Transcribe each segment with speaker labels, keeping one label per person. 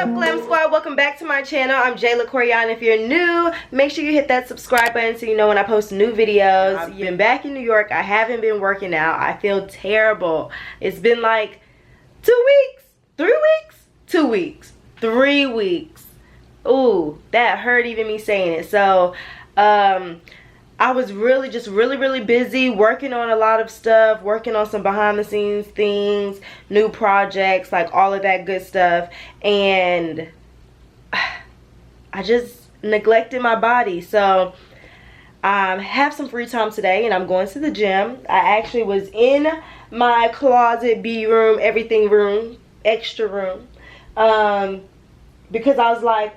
Speaker 1: up, Glam Squad? Welcome back to my channel. I'm Jayla Koriyan. If you're new, make sure you hit that subscribe button so you know when I post new videos. I've been back in New York. I haven't been working out. I feel terrible. It's been like 2 weeks, 3 weeks, 2 weeks, 3 weeks. Ooh, that hurt even me saying it. So, I was really busy working on a lot of stuff, working on some behind the scenes things, new projects, like all of that good stuff, and I just neglected my body. So I have some free time today and I'm going to the gym. I actually was in my closet, B room, everything room, extra room, because I was like,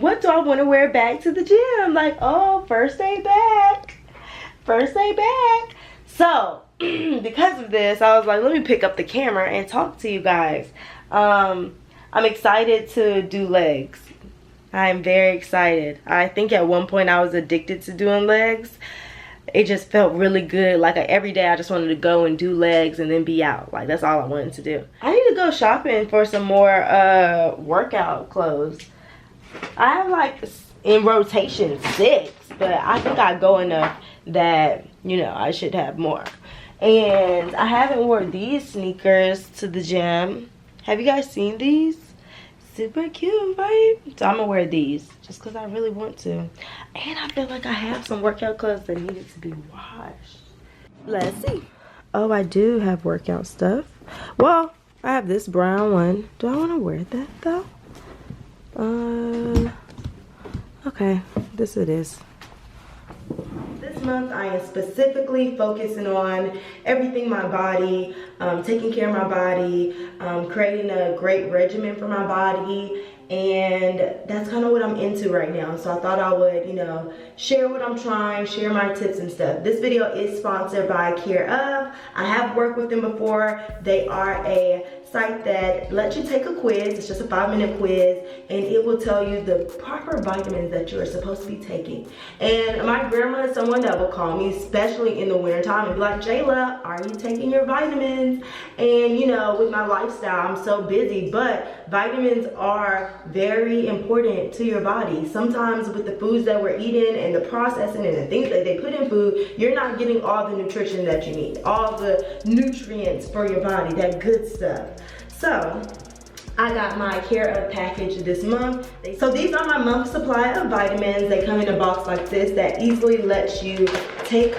Speaker 1: what do I want to wear back to the gym? Like, oh, first day back. First day back. So, because of this, I was like, let me pick up the camera and talk to you guys. I'm excited to do legs. I'm very excited. I think at one point I was addicted to doing legs. It just felt really good. Like every day I just wanted to go and do legs and then be out. Like that's all I wanted to do. I need to go shopping for some more workout clothes. I have like in rotation 6, but I think I go enough that, you know, I should have more. And I haven't worn these sneakers to the gym. Have you guys seen these? Super cute, right? So I'm gonna wear these just because I really want to. And I feel like I have some workout clothes that needed to be washed. Let's see. Oh, I do have workout stuff. Well, I have this brown one. Do I want to wear that though? Okay, this it is. This month I am specifically focusing on everything my body, taking care of my body, creating a great regimen for my body, and that's kind of what I'm into right now. So I thought I would, you know, share what I'm trying, share my tips and stuff. This video is sponsored by Care Of. I have worked with them before. They are a site that lets you take a quiz. It's just a 5-minute quiz, and it will tell you the proper vitamins that you are supposed to be taking. And my grandma is someone that will call me, especially in the winter time, and be like, Jayla, are you taking your vitamins? And you know, with my lifestyle, I'm so busy, but vitamins are very important to your body. Sometimes with the foods that we're eating and the processing and the things that they put in food, you're not getting all the nutrition that you need, all the nutrients for your body, that good stuff. So I got my Care Of package this month. So these are my month supply of vitamins. They come in a box like this that easily lets you take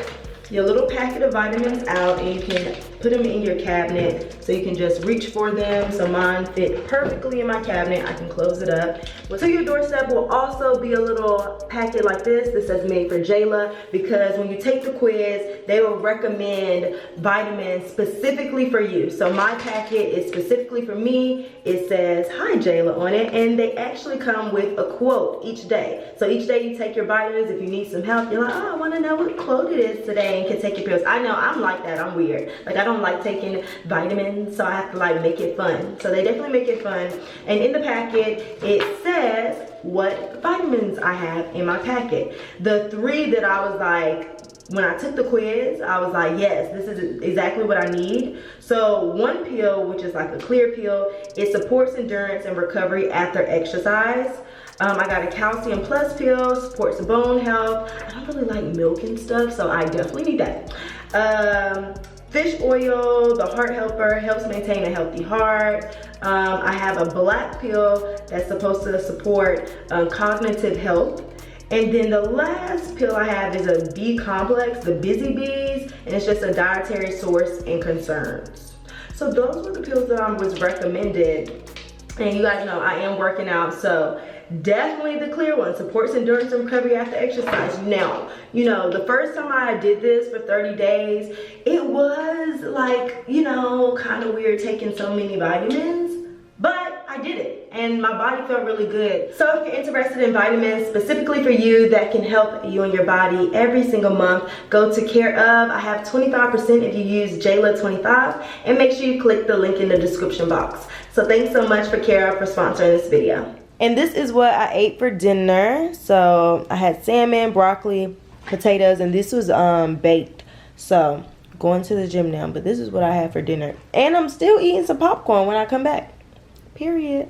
Speaker 1: your little packet of vitamins out and you can put them in your cabinet so you can just reach for them. So mine fit perfectly in my cabinet. I can close it up. So your doorstep will also be a little packet like this. This says made for Jayla, because when you take the quiz, they will recommend vitamins specifically for you. So my packet is specifically for me. It says, hi Jayla on it, and they actually come with a quote each day. So each day you take your vitamins. If you need some help, you're like, oh, I want to know what quote it is today, and can take your pills. I know, I'm like that. I'm weird. Like I don't like taking vitamins, so I have to like make it fun. So they definitely make it fun. And in the packet, it says what vitamins I have in my packet. The 3 that I was like, when I took the quiz, I was like, yes, this is exactly what I need. So one pill, which is like a clear pill, it supports endurance and recovery after exercise. I got a calcium plus pill, supports bone health. I don't really like milk and stuff, so I definitely need that. Fish oil, the heart helper, helps maintain a healthy heart. I have a black pill that's supposed to support cognitive health. And then the last pill I have is a B complex, the Busy Bees, and it's just a dietary source and concerns. So those were the pills that I was recommended. And you guys know I am working out, so definitely the clear one, supports endurance and recovery after exercise. Now, you know, the first time I did this for 30 days, it was like, you know, kind of weird taking so many vitamins, but I did it and my body felt really good. So if you're interested in vitamins specifically for you that can help you and your body every single month, go to Care Of. I have 25% if you use Jayla25, and make sure you click the link in the description box. So thanks so much for Care Of for sponsoring this video. And this is what I ate for dinner. So I had salmon, broccoli, potatoes, and this was baked. So going to the gym now, but this is what I had for dinner. And I'm still eating some popcorn when I come back. Period.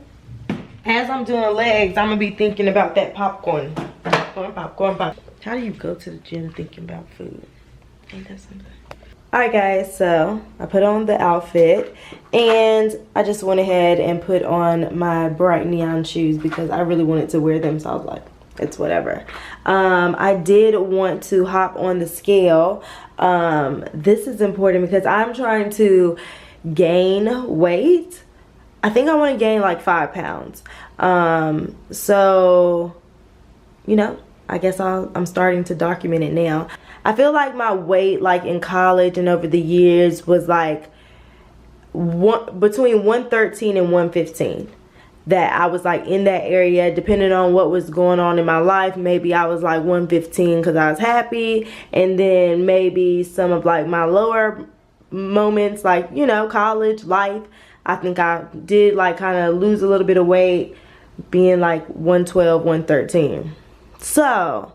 Speaker 1: As I'm doing legs, I'm gonna be thinking about that popcorn. Popcorn. How do you go to the gym thinking about food? Ain't that something? Alright guys, so I put on the outfit and I just went ahead and put on my bright neon shoes because I really wanted to wear them, so I was like, it's whatever. I did want to hop on the scale. This is important because I'm trying to gain weight. I think I want to gain like 5 pounds. So, you know, I guess I'm starting to document it now. I feel like my weight, like in college and over the years, was like between 113 and 115. That I was like in that area, depending on what was going on in my life. Maybe I was like 115 because I was happy, and then maybe some of like my lower moments, like, you know, college life, I think I did like kind of lose a little bit of weight, being like 112, 113. So,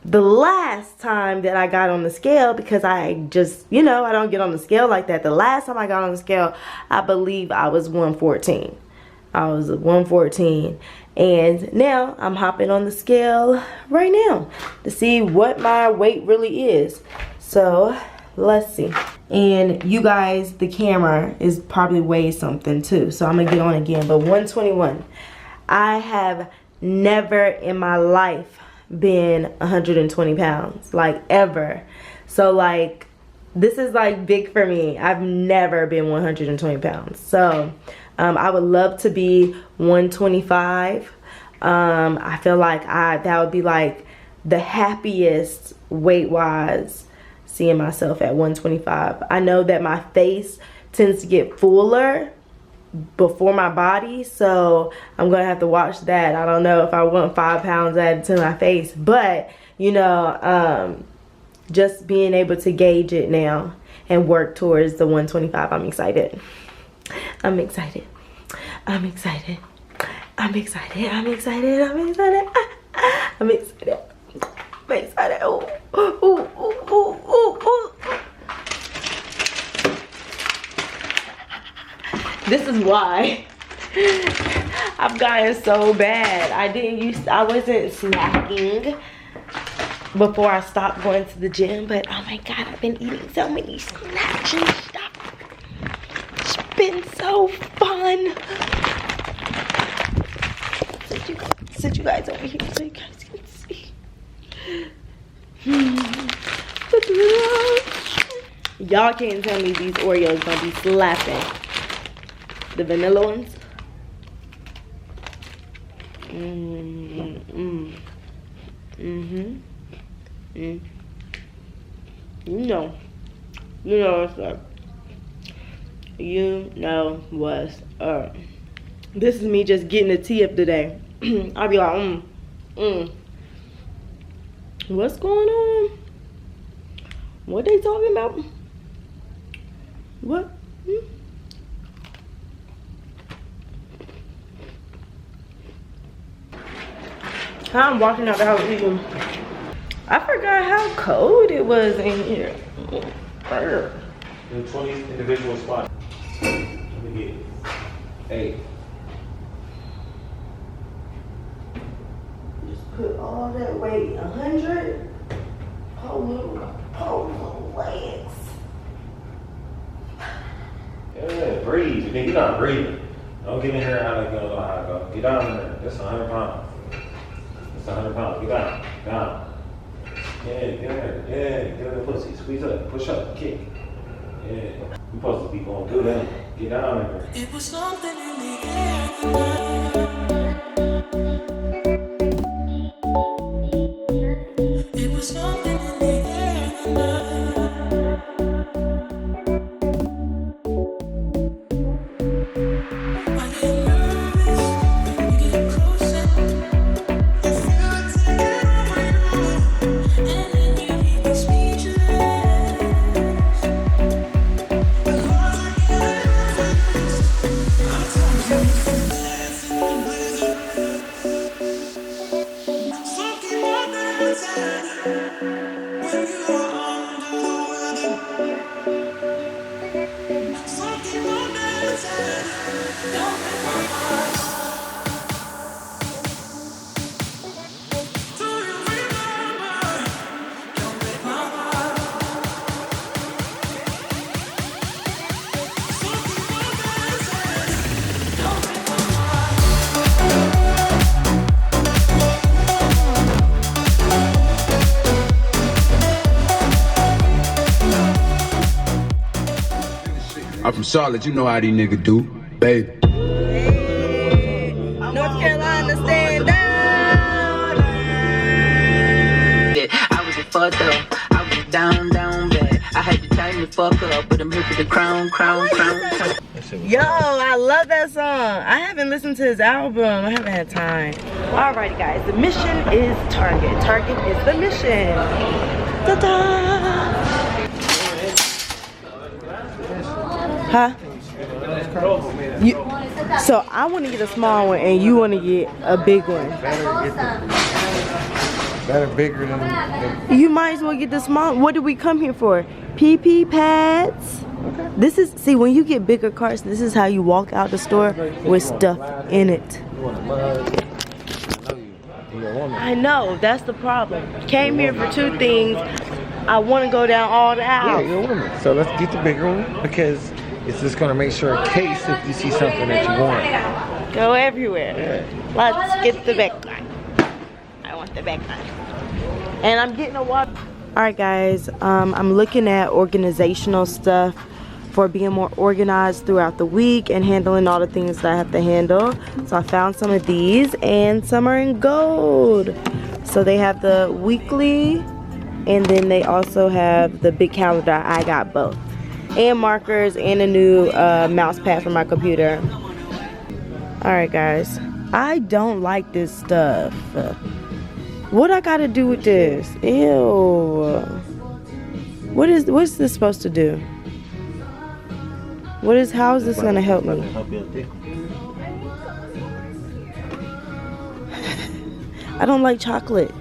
Speaker 1: the last time that I got on the scale, because I just, you know, I don't get on the scale like that. The last time I got on the scale, I believe I was 114. I was 114. And now I'm hopping on the scale right now to see what my weight really is. So, let's see. And you guys, the camera is probably weighs something too. So I'm going to get on again. But 121. I have never in my life been 120 pounds, like ever. So like this is like big for me. I've never been 120 pounds. So I would love to be 125. I feel like that would be like the happiest weight wise, seeing myself at 125. I know that my face tends to get fuller before my body, so I'm gonna have to watch that. I don't know if I want 5 pounds added to my face, but you know, just being able to gauge it now and work towards the 125. I'm excited. I'm excited. I'm excited. I'm excited. I'm excited. I'm excited. I'm excited. I'm excited. Oh, oh, oh, oh, oh, oh. This is why I've gotten so bad. I wasn't snacking before I stopped going to the gym, but oh my god, I've been eating so many snacks and stuff. It's been so fun. Sit you guys over here so you guys can see. Y'all can't tell me these Oreos gonna be slapping. The vanilla ones. You know what's up. You know what's up. This is me just getting a tea up today. I'll be like, what's going on? What they talking about? What? I'm walking out the house eating. I forgot how cold it was in here.
Speaker 2: The 20 individual spots. Let me get 8.
Speaker 1: Just put all that weight, 100. Whole legs.
Speaker 2: Yeah, breathe. You think you're not breathing. Don't get in here how to go. Get down in there. That's 100 pounds. That's 100 pounds. Get down. Down. Yeah, get in there. Yeah, get in the pussy. Squeeze up. Push up. Kick. Yeah. You're supposed to be going good, man. Get down in there. It was something in the air. It was something in the air. Don't
Speaker 3: from Charlotte, you know how these niggas do, baby.
Speaker 1: Hey, North Carolina, stand up.
Speaker 4: I was a fuck up. I was down bad. I had to tighten the fuck up, but I'm here for the crown.
Speaker 1: Yo, I love that song. I haven't listened to his album. I haven't had time. Alrighty, guys. The mission is Target. Target is the mission. Ta-da! Huh? So I want to get a small one, and you want to get a big one.
Speaker 5: Better bigger than
Speaker 1: You might as well get the small. What did we come here for? PP pads. This is, see, when you get bigger carts, this is how you walk out the store with stuff in it. I know, that's the problem. Came here for two things. I want to go down all the aisles.
Speaker 5: Yeah, you're a woman. So let's get the bigger one because it's just gonna make sure in case if you see something that you want.
Speaker 1: Go everywhere.
Speaker 5: Yeah.
Speaker 1: Let's get the big one. I want the big one. And I'm getting a water. Alright guys, I'm looking at organizational stuff for being more organized throughout the week and handling all the things that I have to handle. So I found some of these, and some are in gold. So they have the weekly, and then they also have the big calendar. I got both. And markers and a new mouse pad for my computer. Alright guys, I don't like this stuff. What I gotta do with this? Ew. What's this supposed to do? How is this gonna help me? I don't like chocolate.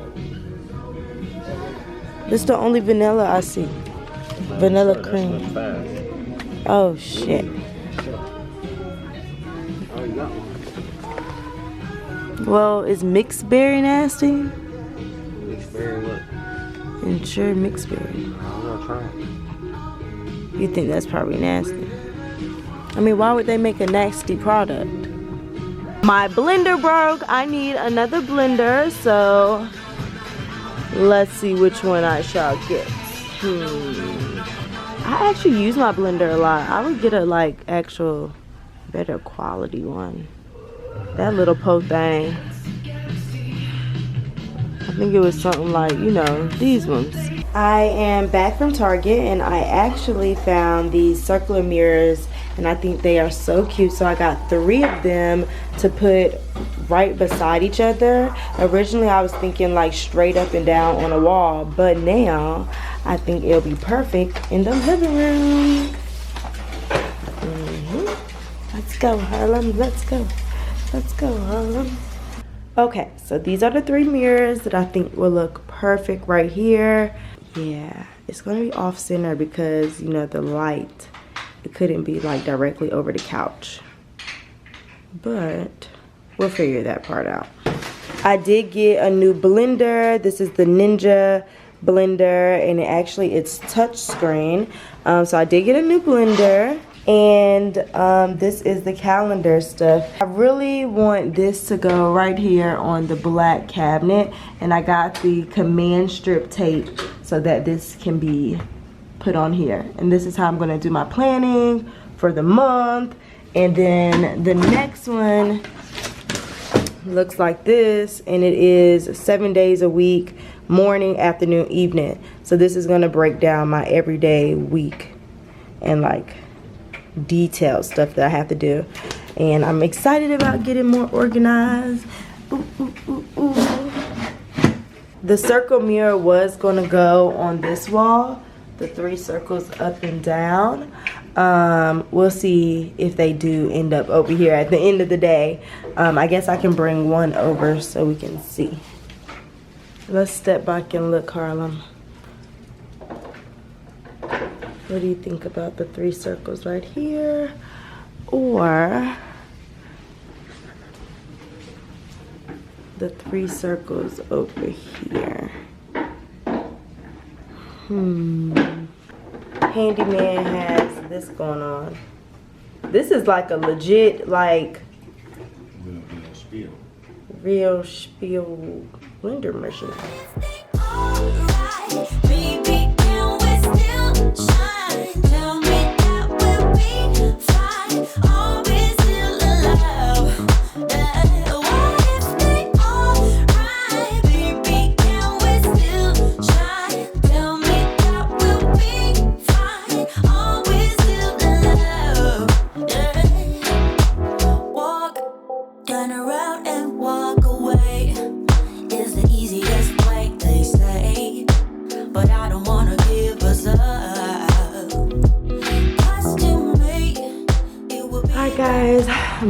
Speaker 1: This is the only vanilla I see. Vanilla cream. Oh shit. Well, is mixed berry nasty?
Speaker 5: Mixed berry what?
Speaker 1: And sure, mixed berry.
Speaker 5: I'm gonna try it.
Speaker 1: You think that's probably nasty? I mean, why would they make a nasty product? My blender broke. I need another blender, so let's see which one I shall get. I actually use my blender a lot. I would get a actual better quality one. That little po thing. I think it was something like, you know, these ones. I am back from Target, and I actually found these circular mirrors, and I think they are so cute. So I got 3 of them to put right beside each other. Originally I was thinking like straight up and down on a wall, but now I think it'll be perfect in the living room. Let's go, Harlem. Let's go. Let's go, Harlem. Okay, so these are the 3 mirrors that I think will look perfect right here. Yeah, it's gonna be off center because, you know, the light, it couldn't be like directly over the couch, but we'll figure that part out. I did get a new blender. This is the Ninja blender, and it's touch screen. So I did get a new blender. And this is the calendar stuff. I really want this to go right here on the black cabinet, and I got the command strip tape so that this can be put on here. And this is how I'm gonna do my planning for the month. And then the next one looks like this, and it is 7 days a week, morning, afternoon, evening. So this is gonna break down my everyday week and like detailed stuff that I have to do. And I'm excited about getting more organized. Ooh, ooh, ooh, ooh. The circle mirror was gonna go on this wall, the 3 circles up and down. We'll see if they do end up over here at the end of the day. I guess I can bring one over so we can see. Let's step back and look, Harlem. What do you think about the 3 circles right here? Or the 3 circles over here? Handyman has this going on. This is like a legit, like, real spiel blender machine.
Speaker 6: Baby, can we still shine? Tell me that we'll be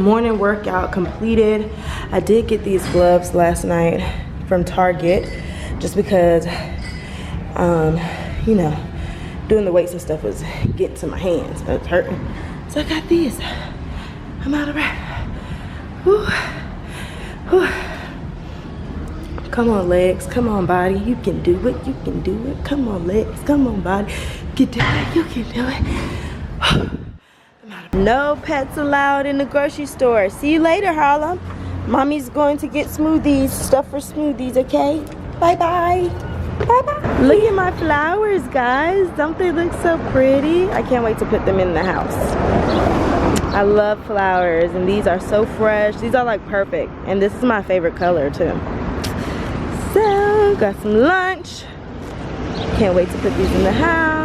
Speaker 1: morning workout completed. I did get these gloves last night from Target just because, you know, doing the weights and stuff was getting to my hands. It was hurting. So I got these. I'm out of breath. Whew. Whew. Come on, legs. Come on, body. You can do it. You can do it. Come on, legs. Come on, body. You can do it. You can do it. No pets allowed in the grocery store. See you later, Harlem. Mommy's going to get smoothies. Stuff for smoothies, okay? Bye-bye. Bye-bye. Look at my flowers, guys. Don't they look so pretty? I can't wait to put them in the house. I love flowers, and these are so fresh. These are like perfect, and this is my favorite color too. So, got some lunch. Can't wait to put these in the house.